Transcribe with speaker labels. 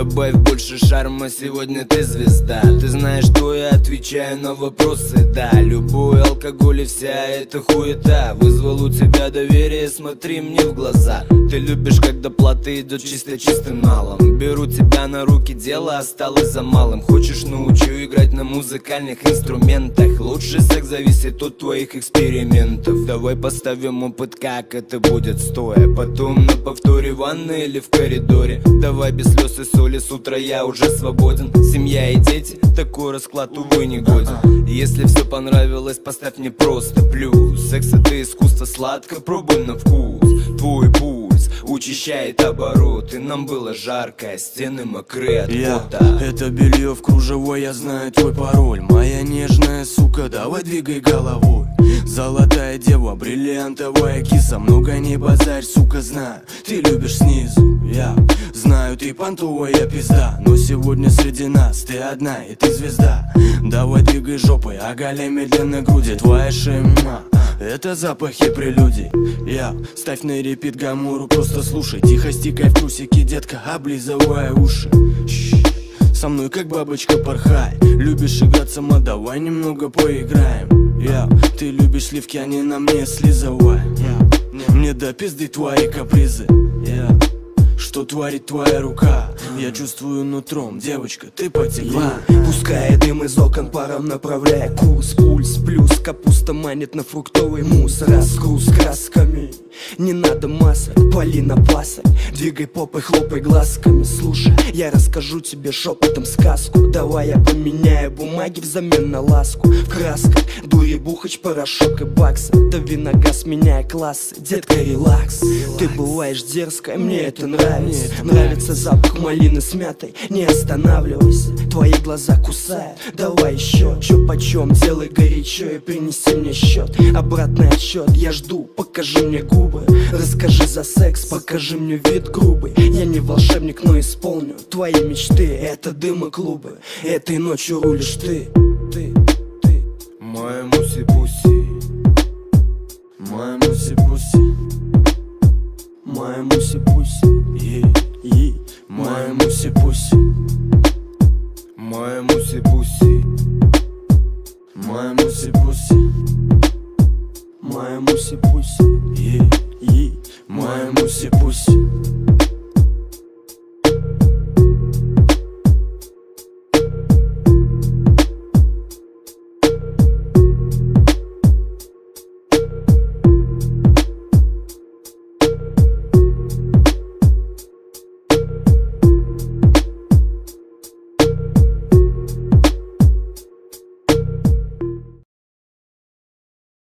Speaker 1: Добавь больше шарма, сегодня ты звезда. Ты знаешь, что я отвечаю на вопросы, да. Любой алкоголь и вся эта хуета вызвал у тебя доверие, смотри мне в глаза. Ты любишь, когда плата идет чистым налом. Беру тебя на руки, дело осталось за малым. Хочешь, научу играть на музыкальных инструментах. Лучший секс зависит от твоих экспериментов. Давай поставим опыт, как это будет стоя. Потом на повторе в ванной или в коридоре. Давай без слез и соли, с утра я уже свободен. Семья и дети, такой расклад, увы, не годен. Если все понравилось, поставь мне просто плюс. Секс это искусство, сладко, пробуй на вкус. Твой пульс учащает обороты. Нам было жарко, стены мокрые от пота.
Speaker 2: Это белье в кружево, я знаю твой пароль. Моя нежная сука, давай двигай головой. Золотая дева, бриллиантовая киса. Много не базарь, сука, знаю, ты любишь снизу. Я знаю, ты понтовая пизда, но сегодня среди нас ты одна и ты звезда. Давай двигай жопой, оголяй медленно груди. Твоя шейма — это запахи прелюдий. Я ставь на репит гамору, просто слушай. Тихо стикай в трусики, детка, облизывая уши. Со мной как бабочка порхай. Любишь играть сама, давай немного поиграем. Ты любишь сливки, они на мне слизывай. Мне до пизды твои капризы. Что творит твоя рука? Я чувствую нутром, девочка, ты потекла.
Speaker 3: Пускай дым из окон паром направляя курс. Пульс плюс, капуста манит на фруктовый мусс. Разгруз красками, не надо масок, пали на пасок. Двигай попой, хлопай глазками. Слушай, я расскажу тебе шепотом сказку. Давай я поменяю бумаги взамен на ласку. В красках дури, бухач, порошок и баксы. Дави на газ, меняя классы, детка, релакс. Ты бываешь дерзкая, мне это нравится. Нравится запах малины с мятой, не останавливайся. Твои глаза кусают, давай еще. Чё почем, делай горячо и принеси мне счет. Обратный отсчет, я жду, покажи мне губы. Расскажи за секс, покажи мне вид грубый. Я не волшебник, но исполню твои мечты. Это дым и клубы, этой ночью рулишь ты.
Speaker 1: Моя муси-пуси,
Speaker 2: моя муси-пуси,
Speaker 3: моя муси-пуси,
Speaker 2: моя муси-пуси,
Speaker 1: моя муси-пуси,
Speaker 2: моя муси-пуси,
Speaker 3: моя муси-пуси,
Speaker 2: моя муси-пуси.